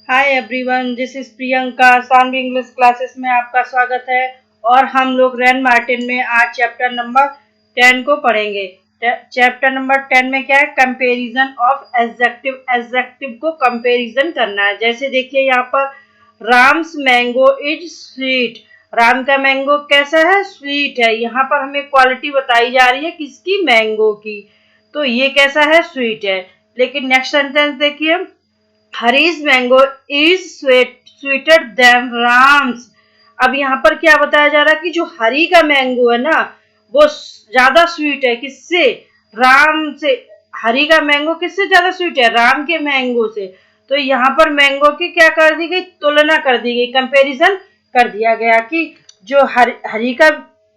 Hi everyone, this is Priyanka. Saanvi English classes में आपका स्वागत है। और हम लोग रैन मार्टिन में आज चैप्टर नंबर 10 को पढ़ेंगे। चैप्टर नंबर 10 में क्या है? Comparison of adjective. एडजेक्टिव को कंपैरिजन करना है। जैसे देखिए यहाँ पर, Ram's mango is sweet. Ram का मैंगो कैसा है? स्वीट है। यहाँ पर हमें क्वालिटी बताई जा रही है किसकी? मैंगो की। तो ये कैसा है? स्वीट है। लेकिन नेक्स्ट सेंटेंस देखिए, Hari's mango is sweeter than Ram's. अब यहाँ पर क्या बताया जा रहा है कि जो हरी का मैंगो है ना, वो ज्यादा स्वीट है। किससे? राम से। हरी का मैंगो किससे ज्यादा स्वीट है? राम के मैंगो से। तो यहाँ पर मैंगो की क्या कर दी गई? तुलना कर दी गई, कंपैरिजन कर दिया गया कि जो हरी का,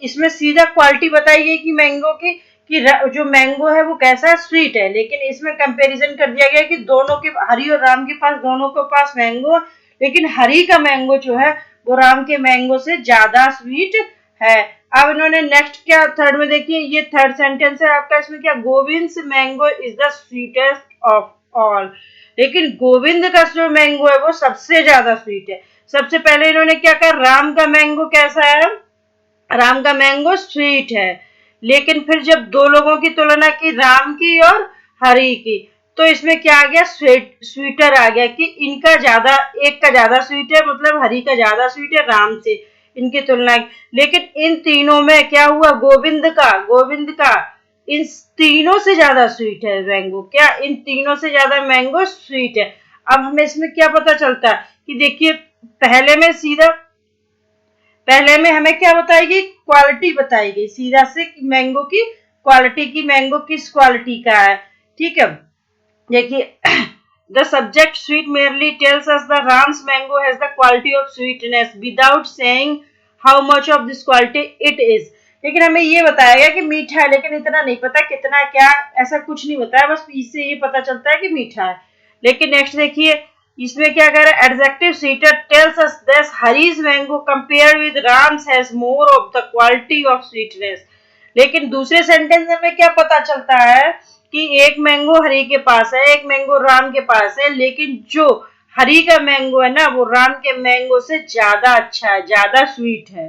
इसमें सीधा क्वालिटी बताई गई कि मैंगो की, कि जो मैंगो है वो कैसा? स्वीट है। लेकिन इसमें कंपैरिजन कर दिया गया कि दोनों के, हरी और राम के पास, दोनों के पास मैंगो, लेकिन हरी का मैंगो जो है वो राम के मैंगो से ज्यादा स्वीट है। अब इन्होंने नेक्स्ट क्या, थर्ड में देखिए, ये थर्ड सेंटेंस है आपका। इसमें क्या? Govind mango is the sweetest of all. लेकिन गोविंद का जो मैंगो है वो सबसे ज्यादा स्वीट है। सबसे पहले इन्होंने क्या कहा? राम का मैंगो कैसा है? राम का मैंगो स्वीट है। लेकिन फिर जब दो लोगों की तुलना की, राम की और हरी की, तो इसमें क्या आ गया? स्वीटर आ गया कि इनका ज्यादा, एक का ज्यादा स्वीट है, मतलब हरी का ज्यादा स्वीट है राम से, इनकी तुलना। लेकिन इन तीनों में क्या हुआ? गोविंद का इन तीनों से ज्यादा स्वीट है मैंगो। क्या? इन तीनों से ज्यादा मैंगो स्वीट है। अब हमें इसमें क्या पता चलता है कि देखिए, पहले में हमें क्या बताई गई? क्वालिटी बताई गई सीधा से, मैंगो की क्वालिटी की, मैंगो किस क्वालिटी का है। ठीक है, देखिए, the subject sweet merely tells us the Ram's mango has the quality of sweetness without saying how much of this quality it is। लेकिन हमें ये बताया गया कि मीठा है, लेकिन इतना नहीं पता कितना, क्या, ऐसा कुछ नहीं बताया। बस इससे ये पता चलता है कि मीठा है। लेकिन नेक्स्ट देखिए, इसमें क्या कह रहा है? Adjective sweeter tells us that Hari's mango compare with Ram's has more of the quality of sweetness. लेकिन दूसरे सेंटेंस में क्या पता चलता है कि एक मैंगो हरी के पास है, एक मैंगो राम के पास है, लेकिन जो हरी का मैंगो है ना, वो राम के मैंगो से ज्यादा अच्छा है, ज्यादा स्वीट है।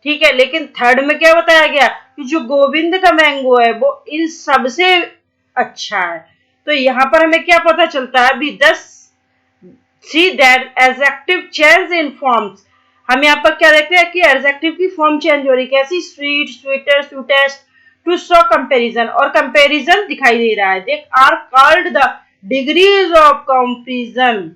ठीक है। लेकिन थर्ड में क्या बताया गया कि जो गोविंद का मैंगो है वो इन सबसे अच्छा है। तो यहाँ पर हमें क्या पता चलता है? अभी 10 see that adjective change in forms. हम यहाँ पर क्या देखते हैं कि एडजेक्टिव की फॉर्म चेंज हो रही। कैसी? Sweet, sweeter, sweetest, to show comparison, और कंपैरिजन दिखाई दे रहा है। देख, are called the degrees of comparison.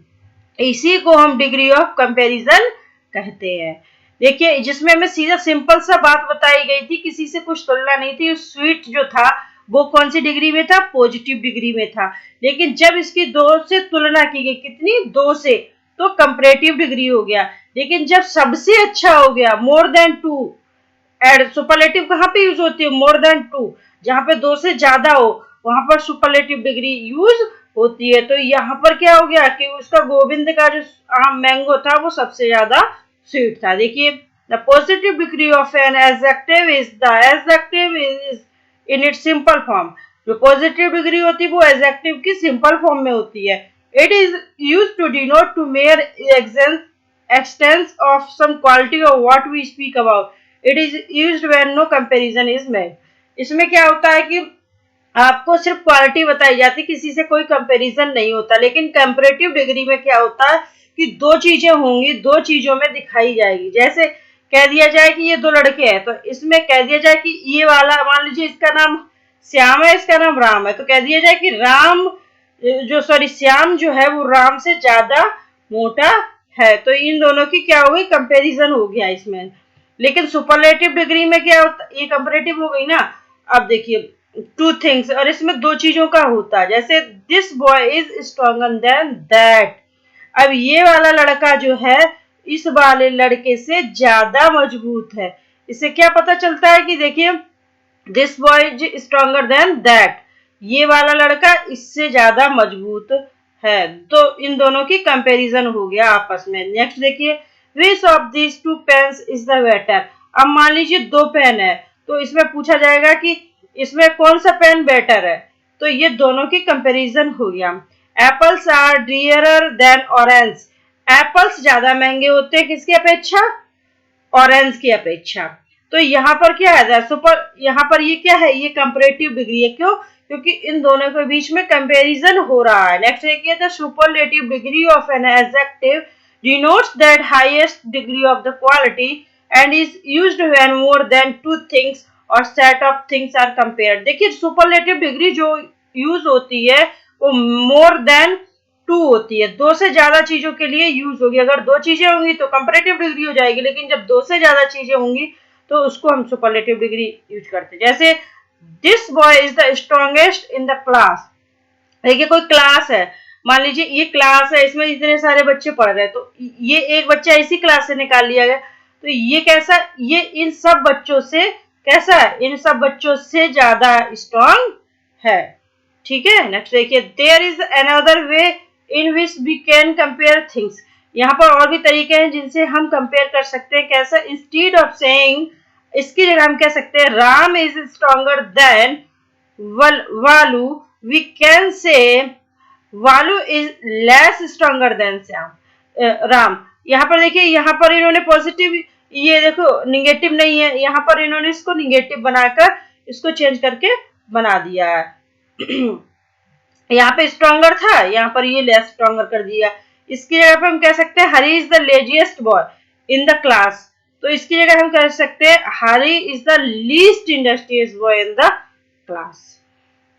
इसी को हम डिग्री ऑफ कंपैरिजन कहते हैं। देखिए, जिसमें हमें सीधा सिंपल सा बात बताई गई थी, किसी से कुछ तुलना नहीं थी। स्वीट जो था वो कौन सी डिग्री में था? पॉजिटिव डिग्री में था। लेकिन जब इसकी दो से तुलना की गई, कितनी? 2 से, तो कंपैरेटिव डिग्री हो गया। लेकिन जब सबसे अच्छा हो गया, मोर देन 2, एड सुपरलेटिव कहाँ पे यूज होती है? More than 2। जहां पे 2 से ज्यादा हो वहां पर सुपरलेटिव डिग्री यूज होती है। तो यहाँ पर क्या हो गया कि उसका, गोविंद का जो मैंगो था वो सबसे ज्यादा स्वीट था। देखिए, the positive degree of an adjective is the adjective is in its simple form. जो पॉजिटिव डिग्री होती है वो एडजेक्टिव की सिंपल फॉर्म में होती है। It is use to denote the mere existence of some quality of what we speak about. It is used when no comparison is made. इसमें क्या होता है कि आपको सिर्फ क्वालिटी बताई जाती, किसी से कोई कंपैरिजन नहीं होता। लेकिन कंपैरेटिव डिग्री में क्या होता है कि दो चीजें होंगी, दो चीजों में दिखाई जाएगी। जैसे कह दिया जाए कि ये दो लड़के हैं, तो इसमें कह दिया जाए कि ये वाला, मान लीजिए इसका नाम श्याम है, इसका नाम राम है, तो कह दिया जाए कि श्याम जो है वो राम से ज्यादा मोटा है। तो इन दोनों की क्या हो गई? कंपैरिजन हो गया इसमें। लेकिन सुपरलेटिव डिग्री में क्या होता? ये कंपैरेटिव हो गई ना। अब देखिए, टू थिंग्स, और इसमें दो चीजों का होता है। जैसे this boy is stronger than that. अब ये वाला लड़का जो है इस वाले लड़के से ज्यादा मजबूत है। इससे क्या पता चलता है कि देखिए, this boy is stronger than that, ये वाला लड़का इससे ज्यादा मजबूत है। तो इन दोनों की कंपैरिजन हो गया आपस में। नेक्स्ट देखिए, which of this two pens is the better. अब मान लीजिए दो पेन है, तो इसमें पूछा जाएगा कि इसमें कौन सा पेन बेटर है। तो ये दोनों की कंपैरिजन हो गया। Apples are dearer than orange. Apples ज्यादा महंगे होते हैं किसकी अपेक्षा, ऑरेंज की अपेक्षा। तो यहाँ पर क्या है सुपर, यहाँ पर ये क्या है, ये कंपैरेटिव डिग्री है। क्यों, क्योंकि इन दोनों के बीच में कंपैरिजन हो रहा है। नेक्स्ट देखिए, the superlative degree of an adjective denotes that highest degree of the quality and is used when more than two things or set of things are compared। देखिए सुपरलेटिव डिग्री जो use होती है वो more than to होती है, दो से ज्यादा चीजों के लिए यूज होगी। अगर दो चीजें होंगी तो कंपैरेटिव डिग्री हो जाएगी, लेकिन जब दो से ज्यादा चीजें होंगी तो उसको हम सुपरलेटिव डिग्री यूज करते हैं। जैसे this boy is the strongest in the class. देखिए कोई क्लास है, मान लीजिए ये क्लास है, इसमें इतने सारे बच्चे पढ़ रहे हैं, तो ये एक बच्चा इसी क्लास से निकाल लिया गया, तो ये कैसा, ये इन सब बच्चों से कैसा है, इन सब बच्चों से ज्यादा स्ट्रॉन्ग है। ठीक है, नेक्स्ट देखिए, there is another way in which we can compare things. यहाँ पर और भी तरीके हैं जिनसे हम कंपेयर कर सकते हैं। कैसा, इंस्टीड ऑफ सेइंग, इसकी जगह हम कह सकते हैं राम इज स्ट्रॉन्गर देन वालू, वी कैन से वालू is less stronger than Ram. यहाँ पर देखिए, यहाँ पर इन्होंने पॉजिटिव, ये देखो निगेटिव नहीं है, यहाँ पर इन्होंने इसको निगेटिव बनाकर इसको चेंज करके बना दिया है। यहाँ पे स्ट्रॉन्गर था, यहाँ पर ये लेस स्ट्रॉन्गर कर दिया। इसकी जगह पे हम कह सकते हैं Hari is the laziest boy in the class, तो इसकी जगह हम कह सकते हैं Hari is the least industrious boy in the class.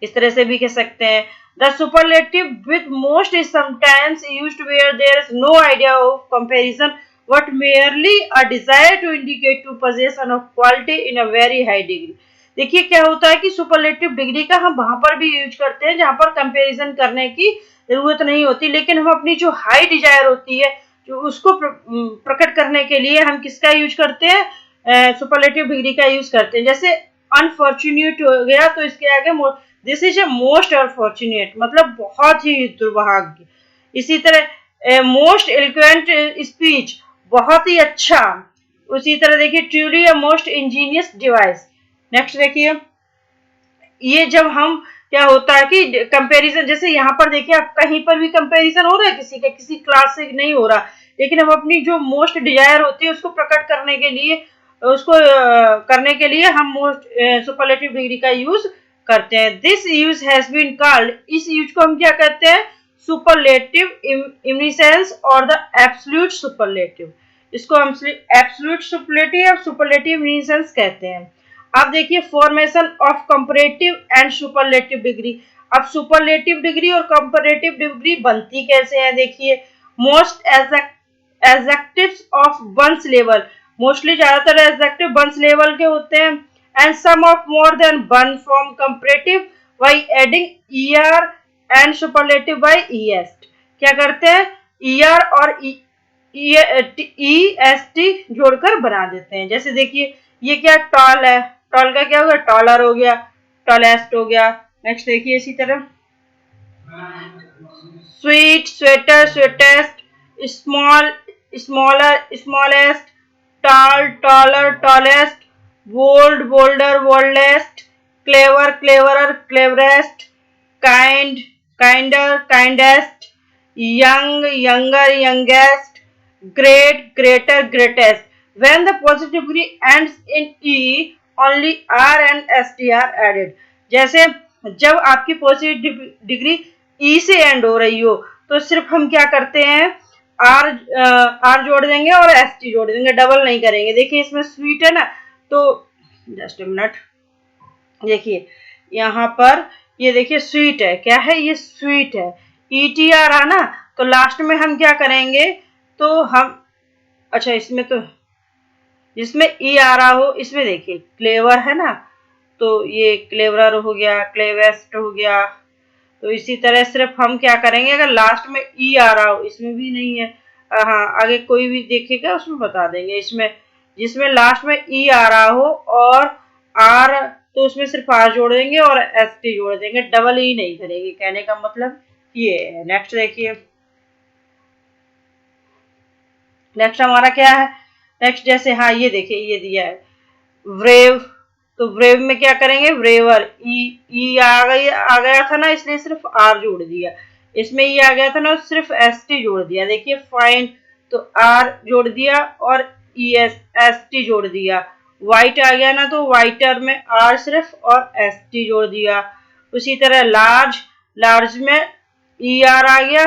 इस तरह से भी कह सकते हैं। The superlative with most is sometimes used where there is no idea of comparison but merely a desire to indicate to possession of quality in a very high degree. देखिए क्या होता है कि सुपरलेटिव डिग्री का हम वहां पर भी यूज करते हैं जहां पर कंपैरिजन करने की जरूरत नहीं होती, लेकिन हम अपनी जो हाई डिजायर होती है जो उसको प्रकट करने के लिए हम किसका यूज करते हैं, सुपरलेटिव डिग्री का यूज करते हैं। जैसे अनफॉर्चुनेट हो गया तो इसके आगे this is a most unfortunate, मतलब बहुत ही दुर्भाग्य। इसी तरह मोस्ट एलोक्वेंट स्पीच, बहुत ही अच्छा। उसी तरह देखिए truly a most Angénieux device. Next देखिए, ये जब हम क्या होता है कि कंपैरिजन, जैसे यहाँ पर देखिए आप कहीं पर भी कंपैरिजन हो रहा है किसी के किसी क्लास से नहीं हो रहा, लेकिन हम अपनी जो मोस्ट डिजायर होती है उसको प्रकट करने के लिए, उसको करने के लिए हम मोस्ट सुपरलेटिव डिग्री का यूज करते हैं। This use has been called, इस यूज को हम क्या कहते हैं, सुपरलेटिव इमिनेंस और द एब्सोल्यूट सुपरलेटिव। इसको हम एब्सोल्यूट सुपरलेटिव और सुपरलेटिव इमिनेंस कहते हैं। अब देखिए formation of comparative and superlative degree. अब सुपरलेटिव डिग्री और कंपैरेटिव डिग्री बनती कैसे है, देखिए मोस्ट एडजेक्टिव्स ऑफ वंस लेवल, मोस्टली ज्यादातर एडजेक्टिव वंस लेवल के होते हैं, and some of more than one from comparative by adding ER and superlative by est. क्या करते हैं, ईआर और ईएसटी जोड़कर बना देते हैं। जैसे देखिए ये क्या, टॉल है, टॉल का क्या हो गया, टॉलर हो गया, टॉलेस्ट हो गया। नेक्स्ट देखिए इसी तरह sweet, sweeter, sweetest, small, smaller, smallest, tall, taller, tallest, bold, bolder, boldest, clever, cleverer, cleverest, kind, kinder, kindest, young, younger, youngest, great, greater, greatest. When the positive degree ends in E, only R and ST are added. जैसे जब आपकी positive degree E से and हो रही हो तो सिर्फ हम क्या करते हैं, R जोड़ देंगे और ST जोड़ देंगे, डबल नहीं करेंगे। देखिए इसमें स्वीट है ना, तो जस्ट ए मिनट, देखिए यहाँ पर ये देखिए स्वीट है, क्या है ये स्वीट है, ETR है ना, तो लास्ट में हम क्या करेंगे, तो हम अच्छा इसमें तो जिसमें ई आ रहा हो इसमें देखिए क्लेवर है ना, तो ये क्लेवरर हो गया, क्लेवेस्ट हो गया। तो इसी तरह सिर्फ हम क्या करेंगे, अगर लास्ट में ई आ रहा हो, इसमें भी नहीं है, हाँ आगे कोई भी देखेगा उसमें बता देंगे। इसमें जिसमें लास्ट में ई आ रहा हो और आर, तो उसमें सिर्फ आर जोड़ देंगे और एस टी जोड़ देंगे, डबल ई नहीं करेंगे, कहने का मतलब ये है। नेक्स्ट देखिए, नेक्स्ट हमारा क्या है, नेक्स्ट जैसे हाँ ये देखिए ये दिया है ब्रेव, तो ब्रेव में क्या करेंगे, ब्रेवर, ई आ गया था ना, इसलिए सिर्फ आर जोड़ दिया। इसमें ये आ गया था ना, सिर्फ st जोड़ दिया। देखिए फाइन, तो r जोड़ दिया और st जोड़ दिया। वाइट आ गया ना, तो वाइटर में r सिर्फ और st जोड़ दिया। उसी तरह लार्ज, लार्ज में er आ गया,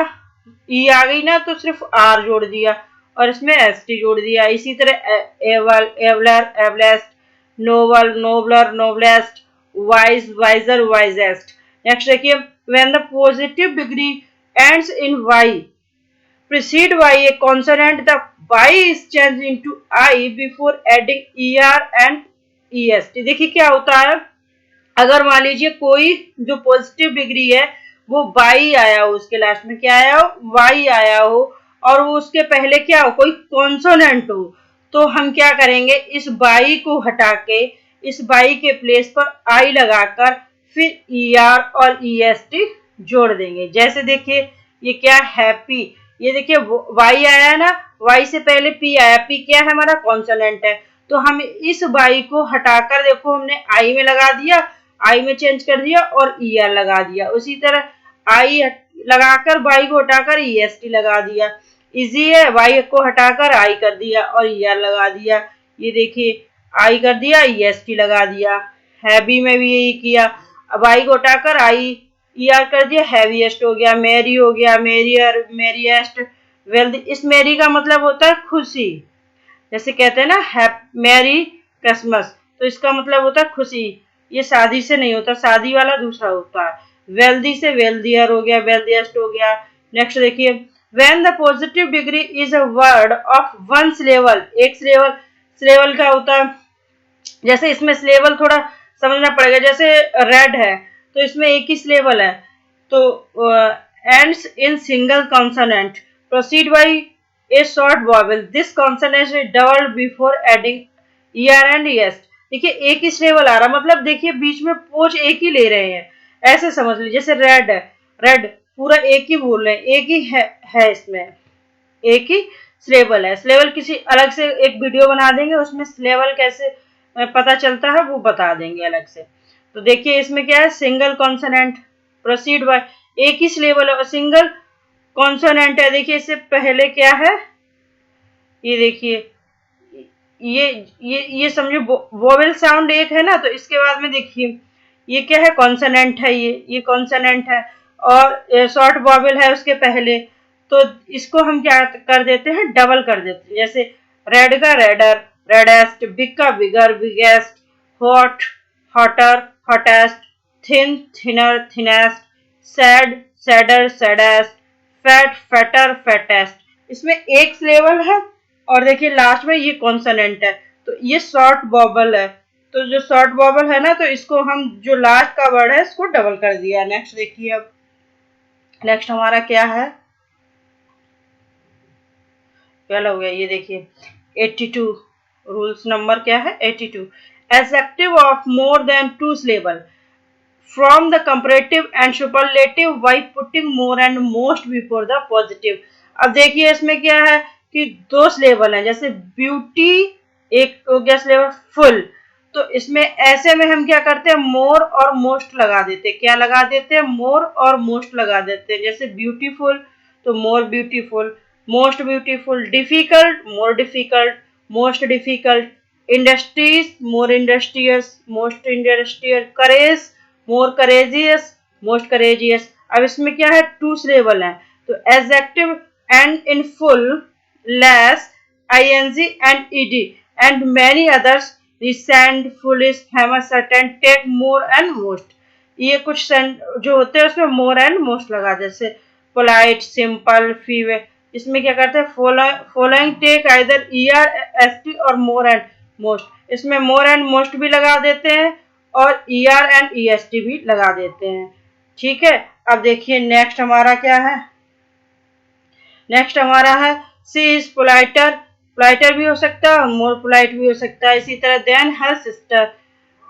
e आ गई ना, तो सिर्फ r जोड़ दिया और इसमें st जोड़ दिया। इसी तरह able, abler, ablest, noble, nobler, noblest, wise, wiser, wisest. Next देखिए, when the positive degree ends in y, precede y a consonant, the y is changed into I before adding er and est। देखिए क्या होता है, अगर मान लीजिए कोई जो पॉजिटिव डिग्री है वो y आया हो, उसके लास्ट में क्या आया हो, y आया हो, और वो उसके पहले क्या हो, कोई कॉन्सोनेंट हो, तो हम क्या करेंगे, इस y को हटा के इस y के प्लेस पर I लगाकर फिर er और est जोड़ देंगे। जैसे देखिए ये क्या, हैप्पी, ये देखिए y आया ना, y से पहले p आया, p क्या है, हमारा कॉन्सोनेंट है, तो हम इस y को हटाकर देखो हमने I में लगा दिया, I में चेंज कर दिया और er लगा दिया। उसी तरह I लगाकर y को हटाकर est लगा दिया। इजी है, y को हटाकर I कर दिया और er लगा दिया। ये देखिए I कर दिया, est लगा दिया। हैवी में भी यही किया, अब I को हटाकर I er कर दिया, हैवीएस्ट हो गया, मैरी हो गया, मैरियर, मैरिएस्ट, वेल्थ। इस मैरी का मतलब होता है खुशी, जैसे कहते हैं ना मैरी क्रिसमस, तो इसका मतलब होता है खुशी। ये शादी से नहीं होता, शादी वाला दूसरा होता है। वेल्दी से वेल्दियर हो गया, वेल्दिएस्ट हो गया। नेक्स्ट देखिए, when the positive degree is a word of one syllable, एक सिलेबल, सिलेबल का होता है, जैसे इसमें सिलेबल थोड़ा समझना पड़ेगा, जैसे रेड है तो इसमें एक ही सिलेबल है, तो ends in single consonant, proceed bye A short vowel, this consonant is doubled before adding er and est। देखिए एक ही सिलेबल आ रहा, मतलब देखिए बीच में पोच एक ही ले रहे हैं, ऐसे समझ लीजिए। जैसे रेड है, रेड पूरा एक ही बोल रहे हैं, एक ही है इसमें एक ही सिलेबल है। सिलेबल किसी अलग से एक वीडियो बना देंगे, उसमें सिलेबल कैसे पता चलता है वो बता देंगे अलग से। तो देखिए इसमें क्या है, सिंगल कॉन्सोनेंट, प्रोसीड बाय, एक ही सिलेबल है और सिंगल कॉन्सोनेंट है। देखिए इससे पहले क्या है, ये देखिए ये समझो वोवेल साउंड एक है ना, तो इसके बाद में देखिए ये क्या है, कॉन्सोनेंट है, ये कॉन्सोनेंट है और शॉर्ट वोवेल है उसके पहले, तो इसको हम क्या कर देते हैं, डबल कर देते हैं। जैसे रेड का रेडर, रेडेस्ट, बिग का bigger, biggest, hot, hotter, hottest, thin, thinner, thinnest, sad, sadder, saddest, fat, fatter, fattest. इसमें एक सिलेबल है और देखिए लास्ट में ये कॉन्सोनेंट है, तो ये शॉर्ट वॉवल है। तो जो शॉर्ट वॉवल है ना, तो इसको हम जो लास्ट का वर्ड है इसको डबल कर दिया। नेक्स्ट देखिए, अब नेक्स्ट हमारा क्या है, क्या हो गया, ये देखिए 82, रूल्स नंबर क्या है 82, adjective of more then two syllable from the comparative and superlative by putting more and most before the positive. अब देखिए इसमें क्या है कि दो सिलेबल है, जैसे ब्यूटी एक हो गया सिलेबल, फुल, तो इसमें ऐसे में हम क्या करते हैं, मोर और मोस्ट लगा देते हैं। क्या लगा देते हैं, मोर और मोस्ट लगा देते हैं। जैसे ब्यूटीफुल तो more beautiful, most beautiful, difficult more difficult, most difficult, industries more industrious, most industrial, courage more courageous, most courageous. अब इसमें क्या है, टू सिलेबल है, तो adjective end in full, less, ing and ed and many others, recent, foolish, famous, certain, take, more and most। ये कुछ जो होते हैं उसमें more and most लगा, जैसे polite, simple, फीवे। इसमें क्या करते हैं, following take either er, st और more and most। इसमें more and most भी लगा देते हैं और er and est भी लगा देते हैं। ठीक है, अब देखिए नेक्स्ट हमारा क्या है, नेक्स्ट हमारा है सी इज पोलाइटर, पोलाइटर भी हो सकता है, मोर पोलाइट भी हो सकता है। इसी तरह then her sister,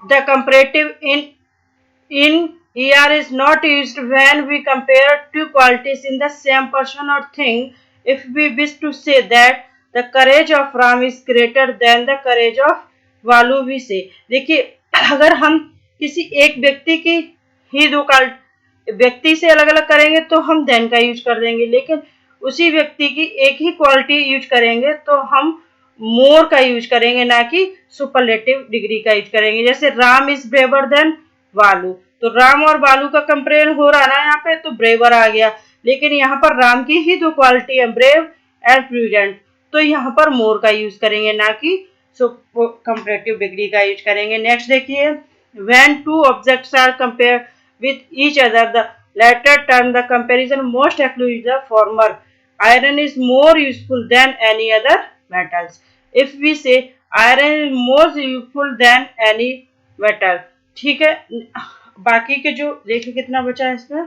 the comparative in er is not used when we compare two qualities in the same person or thing, if we wish to say that the courage of Ram is greater than the courage of Valu, we say। देखिए अगर हम किसी एक व्यक्ति की ही दो व्यक्ति से अलग अलग करेंगे तो हम देन का यूज कर देंगे, लेकिन उसी व्यक्ति की एक ही क्वालिटी यूज करेंगे तो हम मोर का यूज करेंगे, ना कि सुपरलेटिव डिग्री का यूज करेंगे। जैसे राम इज ब्रेवर देन बालू, तो राम और बालू का कंपेरिजन हो रहा ना यहाँ पे, तो ब्रेवर आ गया, लेकिन यहाँ पर राम की ही दो क्वालिटी है, ब्रेव एंड प्रूडेंट, तो यहाँ पर मोर का यूज करेंगे, ना कि कंपेरेटिव डिग्री का यूज करेंगे। नेक्स्ट देखिए, when two objects are compare with each other, the latter term the comparison most accurate the former. Iron is more useful than any other metals. If we say iron is more useful than any metal, ठीक है। बाकी के जो देखिए कितना बचा है इसमें,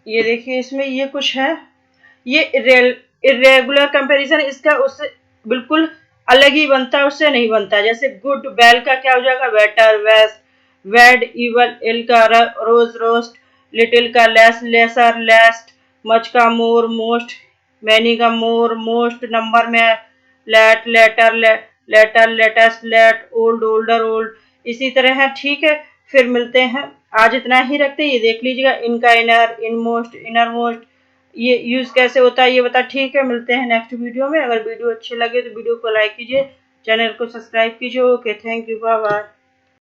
ये देखिए इसमें ये कुछ है, ये इरेगुलर कंपैरिजन इसका उससे बिल्कुल अलग ही बनता है, उससे नहीं बनता। जैसे गुड बैल का क्या हो जाएगा, better, best, bad, evil, ill का रोज, रोस्ट, लिटिल का लेस, लेसर, लेस्ट, मच का मोर, मोस्ट, मैनी का मोर, मोस्ट, नंबर में late, later, latter, latest, late, old, older, old, इसी तरह है। ठीक है, फिर मिलते हैं, आज इतना ही रखते हैं। ये देख लीजिएगा, इनका इनर, इनमोस्ट, इनर मोस्ट, ये यूज कैसे होता है ये बता। ठीक है, मिलते हैं नेक्स्ट वीडियो में। अगर वीडियो अच्छे लगे तो वीडियो को लाइक कीजिए, चैनल को सब्सक्राइब कीजिए। Okay, thank you, bye bye.